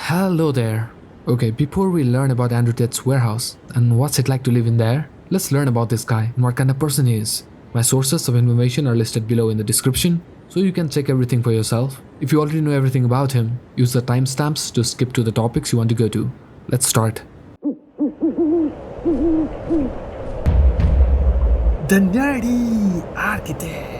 Hello there. Okay, before we learn about Andrew Tate's warehouse and what's it like to live in there, let's learn about this guy and what kind of person he is. My sources of information are listed below in the description, so you can check everything for yourself. If you already know everything about him, use the timestamps to skip to the topics you want to go to. Let's start. The Nerdy Architect.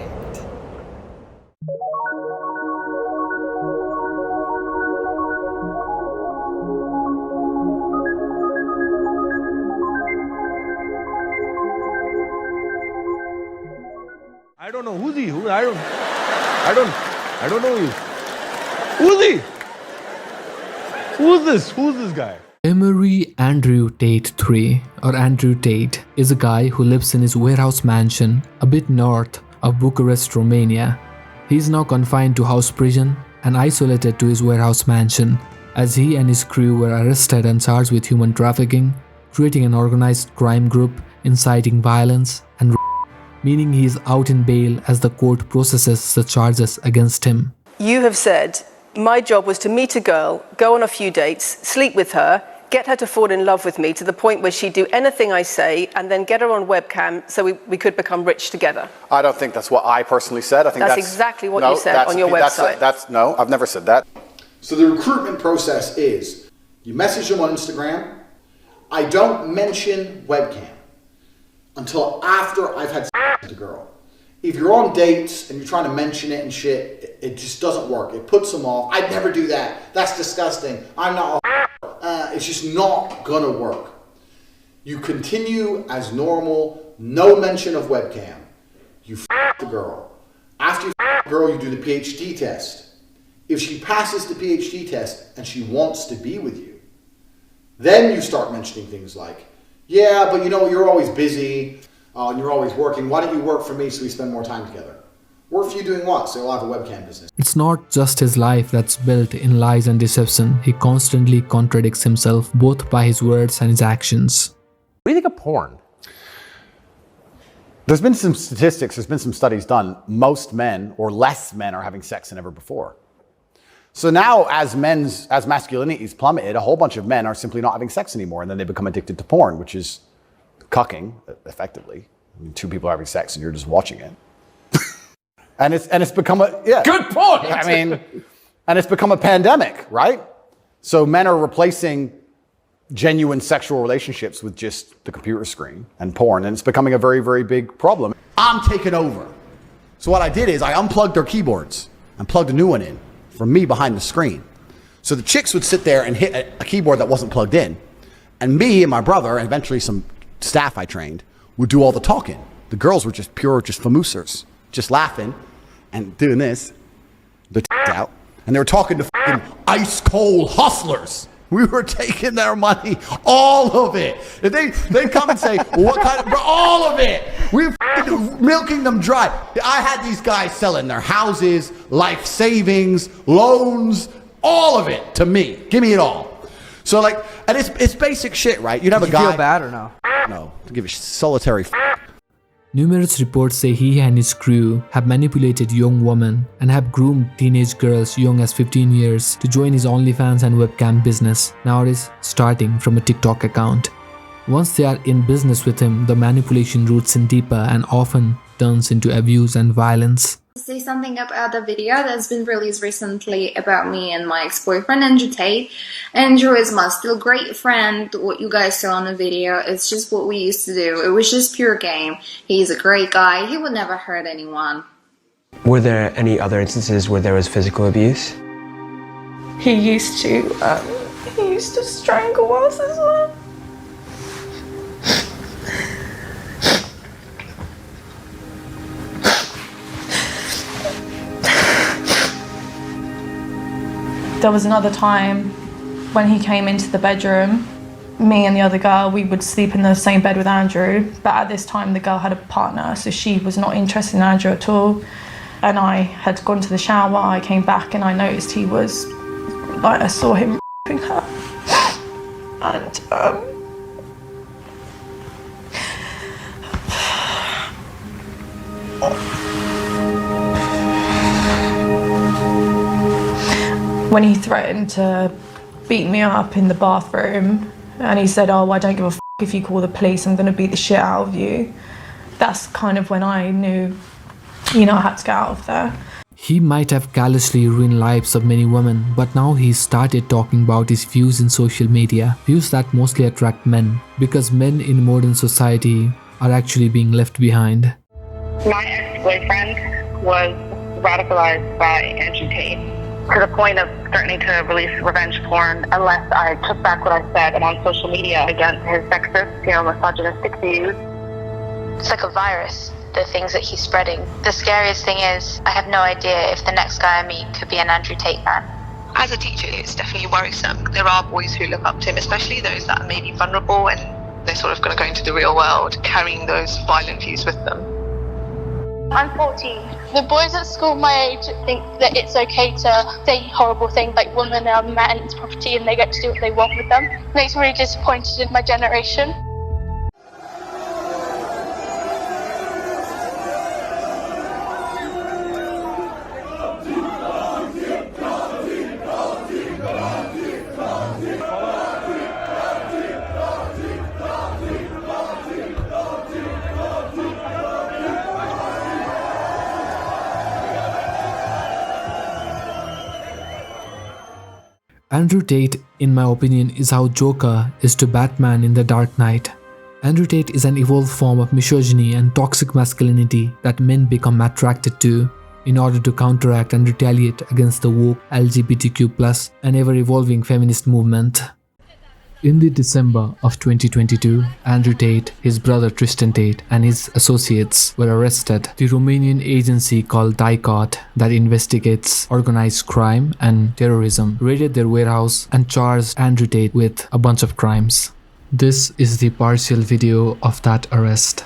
I don't know who's he. I don't know you. Who's he? Who's this guy? Emery Andrew Tate III, or Andrew Tate, is a guy who lives in his warehouse mansion a bit north of Bucharest, Romania. He is now confined to house prison and isolated to his warehouse mansion, as he and his crew were arrested and charged with human trafficking, creating an organized crime group, inciting violence, and meaning he is out in bail as the court processes the charges against him. You have said, my job was to meet a girl, go on a few dates, sleep with her, get her to fall in love with me to the point where she'd do anything I say, and then get her on webcam so we could become rich together. I don't think that's what I personally said. I think that's exactly what you said on your website. No, I've never said that. So the recruitment process is, you message them on Instagram. I don't mention webcam until after I've had sex with the girl. If you're on dates and you're trying to mention it and shit, it just doesn't work. It puts them off. I'd never do that. That's disgusting. I'm not it's just not gonna work. You continue as normal, no mention of webcam. You the girl. After you the girl, you do the PhD test. If she passes the PhD test and she wants to be with you, then you start mentioning things like, yeah, but you know, you're always busy and you're always working. Why don't you work for me so we spend more time together? Work for you doing what? So you'll have a webcam business. It's not just his life that's built in lies and deception. He constantly contradicts himself both by his words and his actions. What do you think of porn? There's been some statistics, there's been some studies done. Most men, or less men, are having sex than ever before. So now, as masculinity is plummeted, a whole bunch of men are simply not having sex anymore, and then they become addicted to porn, which is cucking, effectively. I mean, two people are having sex and you're just watching it. and it's become a Good point. I mean, and it's become a pandemic, right? So men are replacing genuine sexual relationships with just the computer screen and porn, and it's becoming a very, very big problem. I'm taking over. So what I did is I unplugged their keyboards and plugged a new one in from me behind the screen. So the chicks would sit there and hit a keyboard that wasn't plugged in, and me and my brother, and eventually some staff I trained, would do all the talking. The girls were just famoosers, just laughing and doing this, the out, and they were talking to fucking ice cold hustlers. We were taking their money, all of it. If they come and say, well, what kind of, all of it. We were milking them dry. I had these guys selling their houses, life savings, loans, all of it to me. Give me it all. So like, and it's basic shit, right? You'd have a guy. You feel bad or no? No, to give a solitary Numerous reports say he and his crew have manipulated young women and have groomed teenage girls young as 15 years to join his OnlyFans and webcam business, nowadays starting from a TikTok account. Once they are in business with him, the manipulation roots in deeper and often turns into abuse and violence. Say something about the video that's been released recently about me and my ex-boyfriend Andrew Tate. Andrew is my still great friend. What you guys saw on the video, it's just what we used to do. It was just pure game. He's a great guy. He would never hurt anyone. Were there any other instances where there was physical abuse? He used to strangle us as well. There was another time when he came into the bedroom, me and the other girl, we would sleep in the same bed with Andrew, but at this time the girl had a partner, so she was not interested in Andrew at all. And I had gone to the shower, I came back and I noticed he was, like, I saw him raping her. And when he threatened to beat me up in the bathroom, and he said, "Oh, I don't give a f if you call the police, I'm going to beat the shit out of you." That's kind of when I knew, I had to get out of there. He might have callously ruined lives of many women, but now he started talking about his views in social media, views that mostly attract men, because men in modern society are actually being left behind. My ex-boyfriend was radicalized by Andrew Tate to the point of threatening to release revenge porn unless I took back what I said on social media against his sexist, misogynistic views. It's like a virus, the things that he's spreading. The scariest thing is, I have no idea if the next guy I meet could be an Andrew Tate fan. As a teacher, it's definitely worrisome. There are boys who look up to him, especially those that are maybe vulnerable and they're sort of going to go into the real world carrying those violent views with them. I'm 14. The boys at school my age think that it's okay to say horrible things like women are men's property and they get to do what they want with them. It makes me really disappointed in my generation. Andrew Tate, in my opinion, is how Joker is to Batman in The Dark Knight. Andrew Tate is an evolved form of misogyny and toxic masculinity that men become attracted to in order to counteract and retaliate against the woke LGBTQ+ and ever-evolving feminist movement. In the December of 2022, Andrew Tate, his brother Tristan Tate, and his associates were arrested. The Romanian agency called DICOT, that investigates organized crime and terrorism, raided their warehouse and charged Andrew Tate with a bunch of crimes. This is the partial video of that arrest.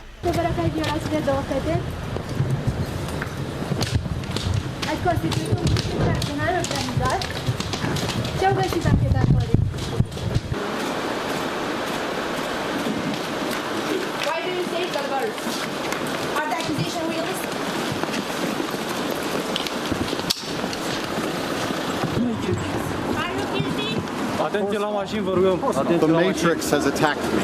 Are the accusations realistic? Are you guilty? The Matrix has attacked me.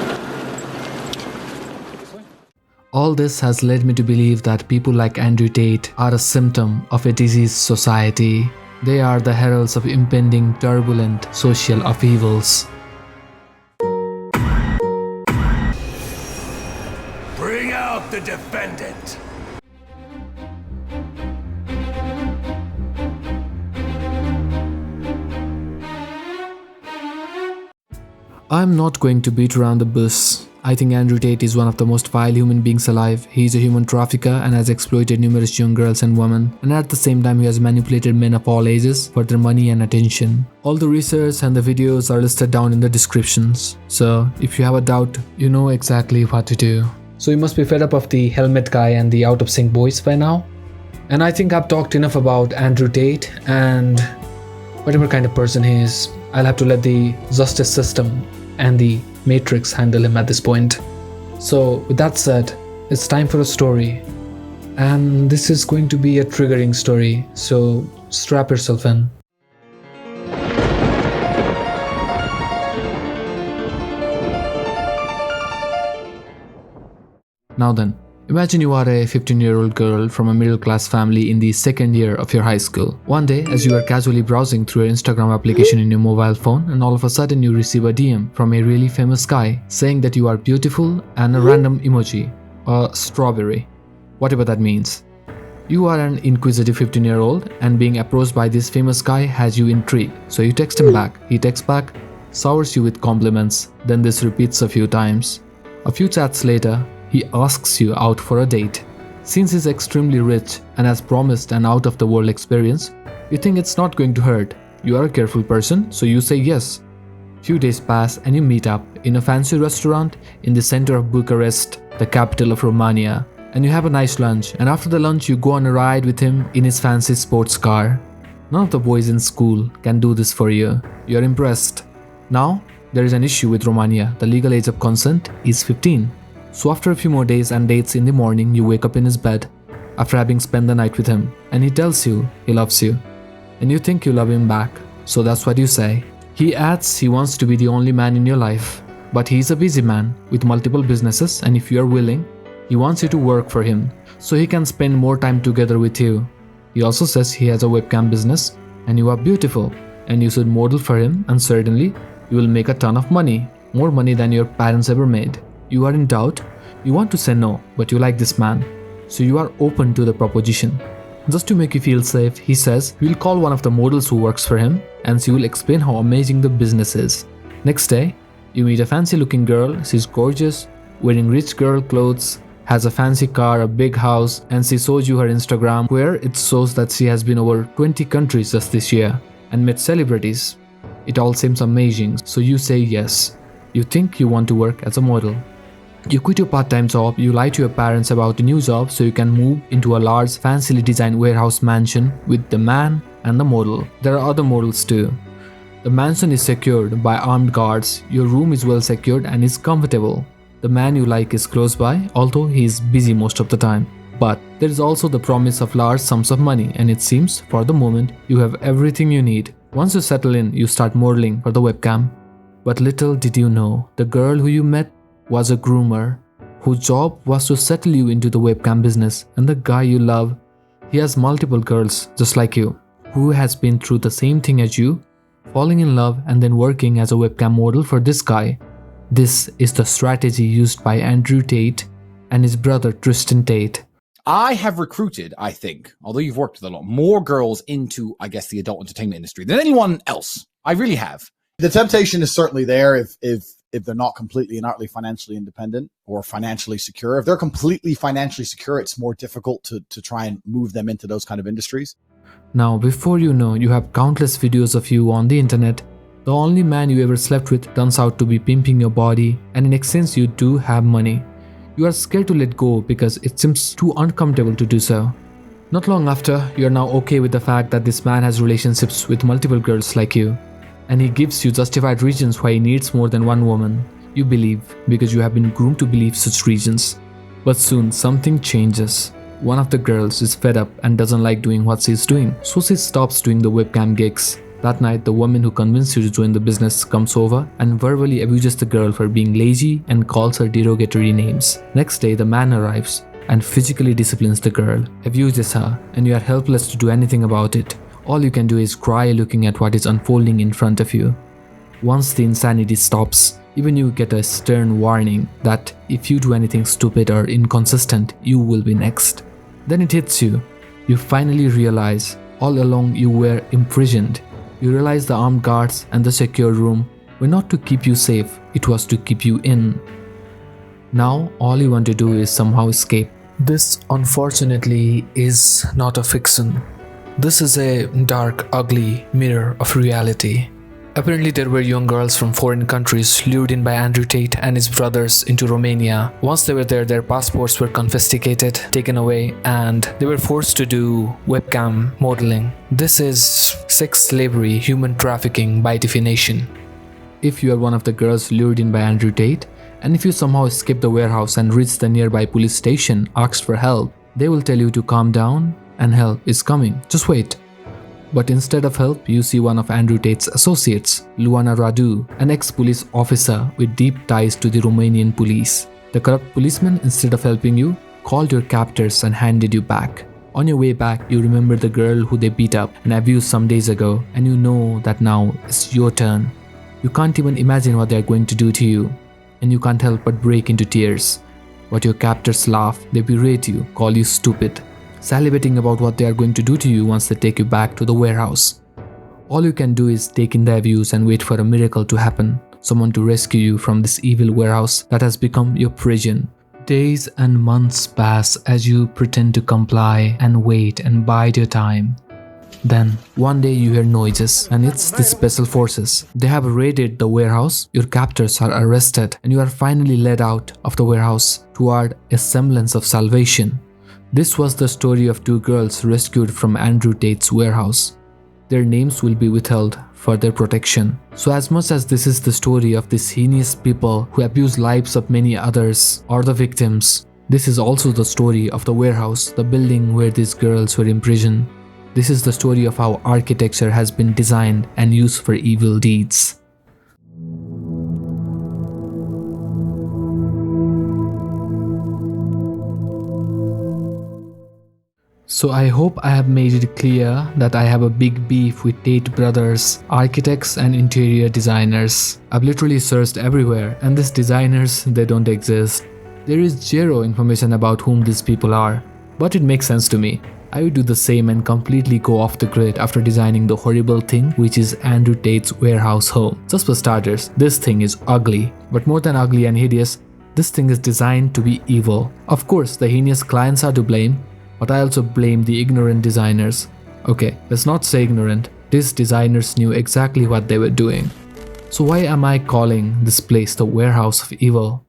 All this has led me to believe that people like Andrew Tate are a symptom of a diseased society. They are the heralds of impending turbulent social upheavals. Bring out the defendant! I'm not going to beat around the bush. I think Andrew Tate is one of the most vile human beings alive. He is a human trafficker and has exploited numerous young girls and women, and at the same time he has manipulated men of all ages for their money and attention. All the research and the videos are listed down in the descriptions, so if you have a doubt, you know exactly what to do. So you must be fed up of the helmet guy and the out of sync boys by now. And I think I've talked enough about Andrew Tate and whatever kind of person he is. I'll have to let the justice system and the Matrix handle him at this point. So with that said, it's time for a story. And this is going to be a triggering story, so strap yourself in. Now then, imagine you are a 15-year-old girl from a middle-class family in the second year of your high school. One day, as you are casually browsing through your Instagram application in your mobile phone, and all of a sudden you receive a DM from a really famous guy saying that you are beautiful and a random emoji, a strawberry, whatever that means. You are an inquisitive 15-year-old and being approached by this famous guy has you intrigued. So you text him back. He texts back, showers you with compliments, then this repeats a few times. A few chats later, he asks you out for a date. Since he's extremely rich and has promised an out-of-the-world experience, you think it's not going to hurt. You are a careful person, so you say yes. Few days pass and you meet up in a fancy restaurant in the center of Bucharest, the capital of Romania, and you have a nice lunch, and after the lunch you go on a ride with him in his fancy sports car. None of the boys in school can do this for you. You are impressed. Now, there is an issue with Romania. The legal age of consent is 15. So after a few more days and dates in the morning, you wake up in his bed after having spent the night with him, and he tells you he loves you. And you think you love him back, so that's what you say. He adds he wants to be the only man in your life, but he is a busy man with multiple businesses, and if you are willing, he wants you to work for him so he can spend more time together with you. He also says he has a webcam business and you are beautiful and you should model for him, and certainly you will make a ton of money, more money than your parents ever made. You are in doubt, you want to say no, but you like this man, so you are open to the proposition. Just to make you feel safe, he says he will call one of the models who works for him and she will explain how amazing the business is. Next day, you meet a fancy looking girl. She's gorgeous, wearing rich girl clothes, has a fancy car, a big house, and she shows you her Instagram where it shows that she has been over 20 countries just this year and met celebrities. It all seems amazing, so you say yes. You think you want to work as a model. You quit your part-time job, you lie to your parents about the new job so you can move into a large, fancily designed warehouse mansion with the man and the model. There are other models too. The mansion is secured by armed guards, your room is well secured and is comfortable. The man you like is close by, although he is busy most of the time. But there is also the promise of large sums of money, and it seems, for the moment, you have everything you need. Once you settle in, you start modeling for the webcam. But little did you know, the girl who you met was a groomer, whose job was to settle you into the webcam business, and the guy you love, he has multiple girls just like you, who has been through the same thing as you, falling in love and then working as a webcam model for this guy. This is the strategy used by Andrew Tate and his brother Tristan Tate. I have recruited, I think, although you've worked with a lot, more girls into, I guess, the adult entertainment industry than anyone else. I really have. The temptation is certainly there if they're not completely and utterly financially independent or financially secure. If they're completely financially secure, it's more difficult to try and move them into those kind of industries. Now, before you know, you have countless videos of you on the internet. The only man you ever slept with turns out to be pimping your body, and in exchange you do have money. You are scared to let go because it seems too uncomfortable to do so. Not long after, you are now okay with the fact that this man has relationships with multiple girls like you, and he gives you justified reasons why he needs more than one woman. You believe because you have been groomed to believe such reasons. But soon something changes. One of the girls is fed up and doesn't like doing what she is doing, so she stops doing the webcam gigs. That night, the woman who convinced you to join the business comes over and verbally abuses the girl for being lazy and calls her derogatory names. Next day, the man arrives and physically disciplines the girl, abuses her, and you are helpless to do anything about it. All you can do is cry looking at what is unfolding in front of you. Once the insanity stops, even you get a stern warning that if you do anything stupid or inconsistent, you will be next. Then it hits you. You finally realize all along you were imprisoned. You realize the armed guards and the secure room were not to keep you safe, it was to keep you in. Now all you want to do is somehow escape. This, unfortunately, is not a fiction. This is a dark, ugly mirror of reality. Apparently there were young girls from foreign countries lured in by Andrew Tate and his brothers into Romania. Once they were there, their passports were confiscated, taken away, and they were forced to do webcam modeling. This is sex slavery, human trafficking by definition. If you are one of the girls lured in by Andrew Tate, and if you somehow escape the warehouse and reach the nearby police station, ask for help, they will tell you to calm down and help is coming. Just wait. But instead of help, you see one of Andrew Tate's associates, Luana Radu, an ex-police officer with deep ties to the Romanian police. The corrupt policeman, instead of helping you, called your captors and handed you back. On your way back, you remember the girl who they beat up and abused some days ago, and you know that now it's your turn. You can't even imagine what they are going to do to you, and you can't help but break into tears. But your captors laugh, they berate you, call you stupid, salivating about what they are going to do to you once they take you back to the warehouse. All you can do is take in the abuse and wait for a miracle to happen, someone to rescue you from this evil warehouse that has become your prison. Days and months pass as you pretend to comply and wait and bide your time. Then, one day you hear noises, and it's the special forces. They have raided the warehouse, your captors are arrested, and you are finally led out of the warehouse toward a semblance of salvation. This was the story of two girls rescued from Andrew Tate's warehouse. Their names will be withheld for their protection. So as much as this is the story of these heinous people who abuse lives of many others or the victims, this is also the story of the warehouse, the building where these girls were imprisoned. This is the story of how architecture has been designed and used for evil deeds. So I hope I have made it clear that I have a big beef with Tate brothers, architects and interior designers. I've literally searched everywhere and these designers, they don't exist. There is zero information about whom these people are. But it makes sense to me. I would do the same and completely go off the grid after designing the horrible thing which is Andrew Tate's warehouse home. Just for starters, this thing is ugly. But more than ugly and hideous, this thing is designed to be evil. Of course, the heinous clients are to blame, but I also blame the ignorant designers. Okay, let's not say ignorant. These designers knew exactly what they were doing. So why am I calling this place the warehouse of evil?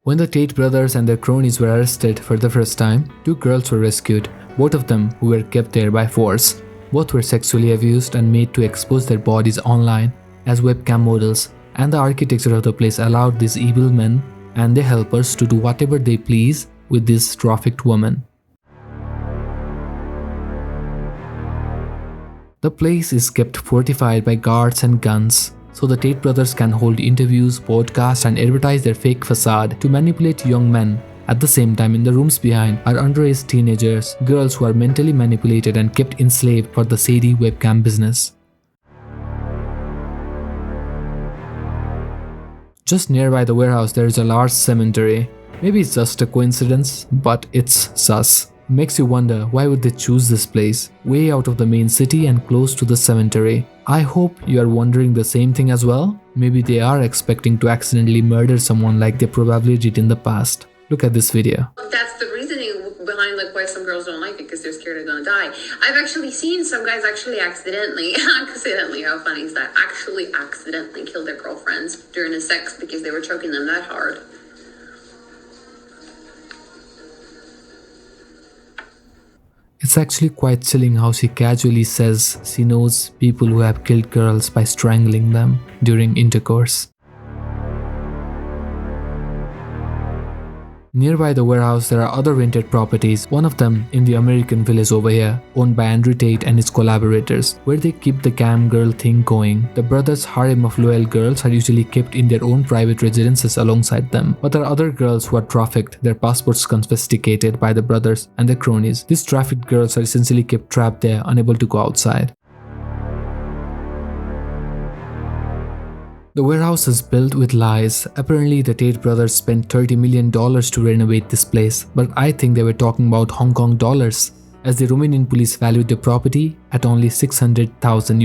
When the Tate brothers and their cronies were arrested for the first time, 2 girls were rescued, both of them who were kept there by force. Both were sexually abused and made to expose their bodies online as webcam models, and the architecture of the place allowed these evil men and their helpers to do whatever they please with this trafficked woman. The place is kept fortified by guards and guns, so the Tate brothers can hold interviews, podcasts and advertise their fake facade to manipulate young men. At the same time, in the rooms behind are underage teenagers, girls who are mentally manipulated and kept enslaved for the shady webcam business. Just nearby the warehouse there is a large cemetery. Maybe it's just a coincidence, but it's sus. Makes you wonder why would they choose this place, way out of the main city and close to the cemetery. I hope you are wondering the same thing as well. Maybe they are expecting to accidentally murder someone like they probably did in the past. Look at this video. That's the reasoning behind like why some girls don't like it, because they're scared they're gonna die. I've actually seen some guys actually accidentally, how funny is that? Actually accidentally kill their girlfriends during a sex because they were choking them that hard. It's actually quite chilling how she casually says she knows people who have killed girls by strangling them during intercourse. Nearby the warehouse there are other rented properties, one of them in the American village over here, owned by Andrew Tate and his collaborators, where they keep the cam girl thing going. The brothers' harem of loyal girls are usually kept in their own private residences alongside them, but there are other girls who are trafficked, their passports confiscated by the brothers and their cronies. These trafficked girls are essentially kept trapped there, unable to go outside. The warehouse is built with lies. Apparently the Tate brothers spent $30 million to renovate this place, but I think they were talking about Hong Kong dollars, as the Romanian police valued the property at only $600,000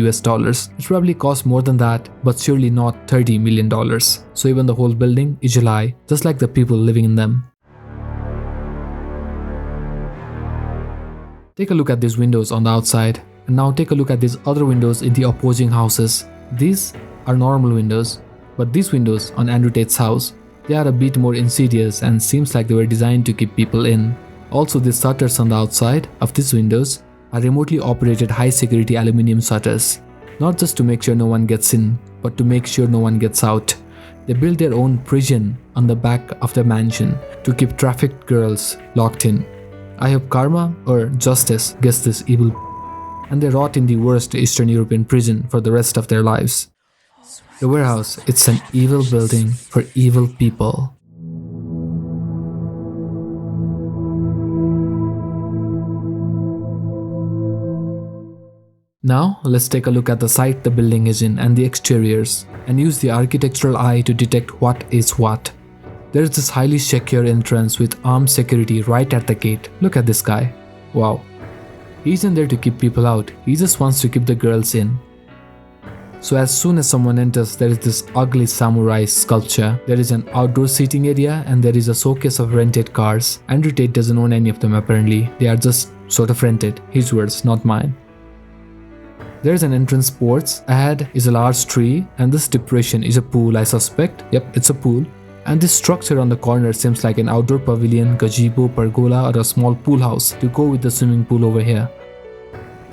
US. It probably cost more than that, but surely not $30 million. So even the whole building is a lie, just like the people living in them. Take a look at these windows on the outside, and now take a look at these other windows in the opposing houses. These are normal windows, but these windows on Andrew Tate's house, they are a bit more insidious and seems like they were designed to keep people in. Also, the shutters on the outside of these windows are remotely operated high security aluminium shutters, not just to make sure no one gets in, but to make sure no one gets out. They built their own prison on the back of their mansion to keep trafficked girls locked in. I hope karma or justice gets this evil and they rot in the worst Eastern European prison for the rest of their lives. The warehouse, it's an evil building for evil people. Now, let's take a look at the site the building is in and the exteriors, and use the architectural eye to detect what is what. There is this highly secure entrance with armed security right at the gate. Look at this guy. Wow. He isn't there to keep people out, he just wants to keep the girls in. So as soon as someone enters, there is this ugly samurai sculpture. There is an outdoor seating area and there is a showcase of rented cars. Andrew Tate doesn't own any of them apparently. They are just sort of rented. His words, not mine. There is an entrance porch. Ahead is a large tree and this depression is a pool, I suspect. Yep, it's a pool. And this structure on the corner seems like an outdoor pavilion, gazebo, pergola or a small pool house to go with the swimming pool over here.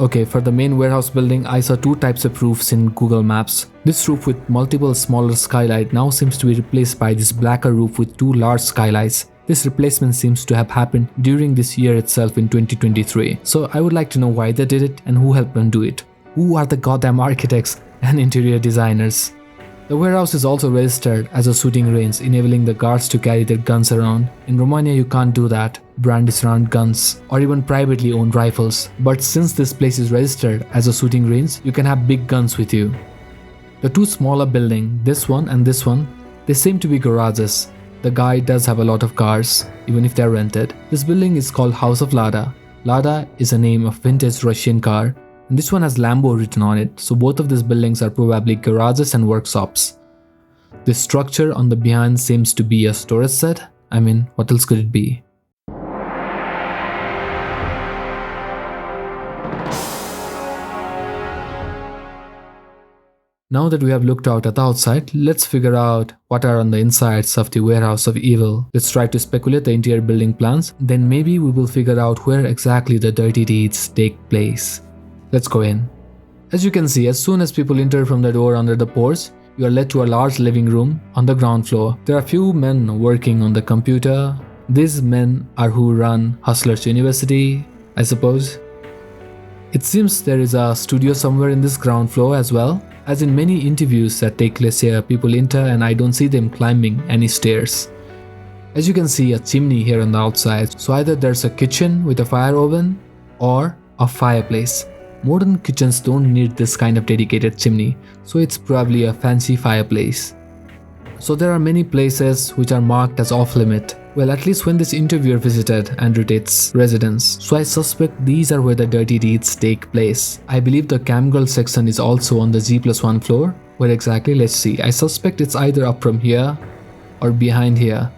Okay, for the main warehouse building, I saw two types of roofs in Google Maps. This roof with multiple smaller skylights now seems to be replaced by this blacker roof with two large skylights. This replacement seems to have happened during this year itself in 2023. So I would like to know why they did it and who helped them do it. Who are the goddamn architects and interior designers? The warehouse is also registered as a shooting range, enabling the guards to carry their guns around. In Romania you can't do that, brandish around guns or even privately owned rifles. But since this place is registered as a shooting range, you can have big guns with you. The two smaller buildings, this one and this one, they seem to be garages. The guy does have a lot of cars, even if they're rented. This building is called House of Lada. Lada is a name of vintage Russian car. And this one has Lambo written on it, so both of these buildings are probably garages and workshops. This structure on the behind seems to be a storage shed. I mean, what else could it be? Now that we have looked out at the outside, let's figure out what are on the insides of the warehouse of evil. Let's try to speculate the interior building plans, then maybe we will figure out where exactly the dirty deeds take place. Let's go in. As you can see, as soon as people enter from the door under the porch, you are led to a large living room on the ground floor. There are few men working on the computer. These men are who run Hustlers University, I suppose. It seems there is a studio somewhere in this ground floor as well. As in many interviews that take place here, people enter and I don't see them climbing any stairs. As you can see, a chimney here on the outside. So either there's a kitchen with a fire oven or a fireplace. Modern kitchens don't need this kind of dedicated chimney, so it's probably a fancy fireplace. So there are many places which are marked as off limit. Well, at least when this interviewer visited Andrew Tate's residence. So I suspect these are where the dirty deeds take place. I believe the camgirl section is also on the G+1 floor. Where exactly? Let's see. I suspect it's either up from here or behind here.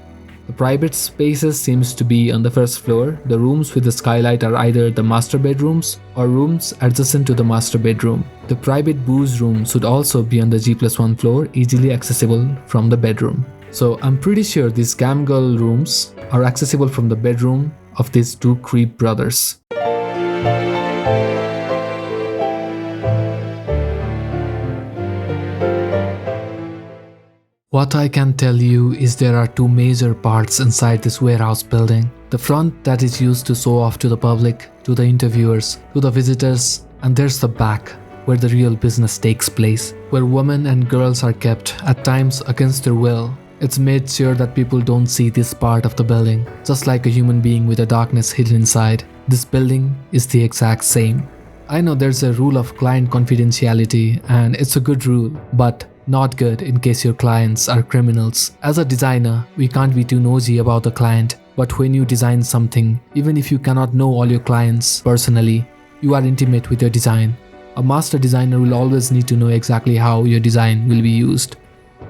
The private spaces seems to be on the first floor. The rooms with the skylight are either the master bedrooms or rooms adjacent to the master bedroom. The private booze room should also be on the G+1 floor, easily accessible from the bedroom. So I'm pretty sure these camgirl rooms are accessible from the bedroom of these two creep brothers. What I can tell you is there are two major parts inside this warehouse building. The front that is used to show off to the public, to the interviewers, to the visitors, and there's the back where the real business takes place, where women and girls are kept, at times against their will. It's made sure that people don't see this part of the building, just like a human being with a darkness hidden inside. This building is the exact same. I know there's a rule of client confidentiality and it's a good rule, but not good in case your clients are criminals. As a designer, we can't be too nosy about the client, but when you design something, even if you cannot know all your clients personally, you are intimate with your design. A master designer will always need to know exactly how your design will be used.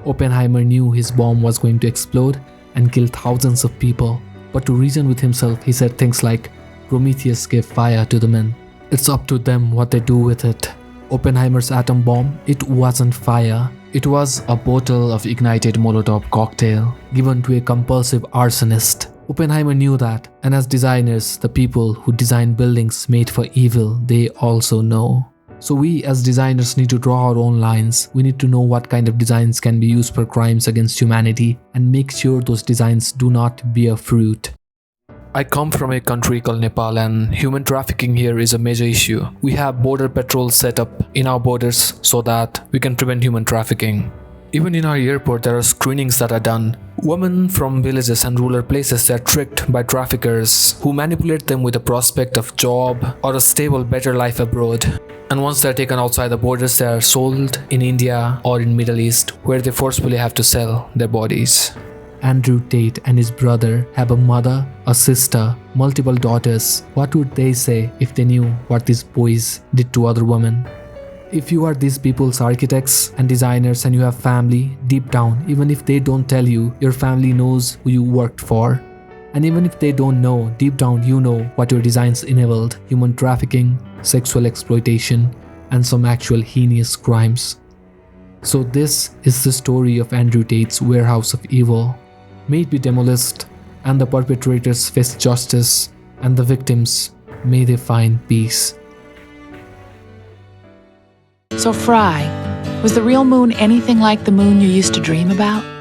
Oppenheimer knew his bomb was going to explode and kill thousands of people, but to reason with himself, he said things like, Prometheus gave fire to the men. It's up to them what they do with it. Oppenheimer's atom bomb, it wasn't fire. It was a bottle of ignited Molotov cocktail given to a compulsive arsonist. Oppenheimer knew that, and as designers, the people who design buildings made for evil, they also know. So we as designers need to draw our own lines. We need to know what kind of designs can be used for crimes against humanity and make sure those designs do not bear fruit. I come from a country called Nepal and human trafficking here is a major issue. We have border patrols set up in our borders so that we can prevent human trafficking. Even in our airport, there are screenings that are done. Women from villages and rural places are tricked by traffickers who manipulate them with the prospect of job or a stable, better life abroad. And once they're taken outside the borders, they are sold in India or in Middle East, where they forcefully have to sell their bodies. Andrew Tate and his brother have a mother, a sister, multiple daughters. What would they say if they knew what these boys did to other women? If you are these people's architects and designers and you have family, deep down, even if they don't tell you, your family knows who you worked for. And even if they don't know, deep down you know what your designs enabled: human trafficking, sexual exploitation, and some actual heinous crimes. So this is the story of Andrew Tate's warehouse of evil. May it be demolished, and the perpetrators face justice, and the victims, may they find peace. So Fry, was the real moon anything like the moon you used to dream about?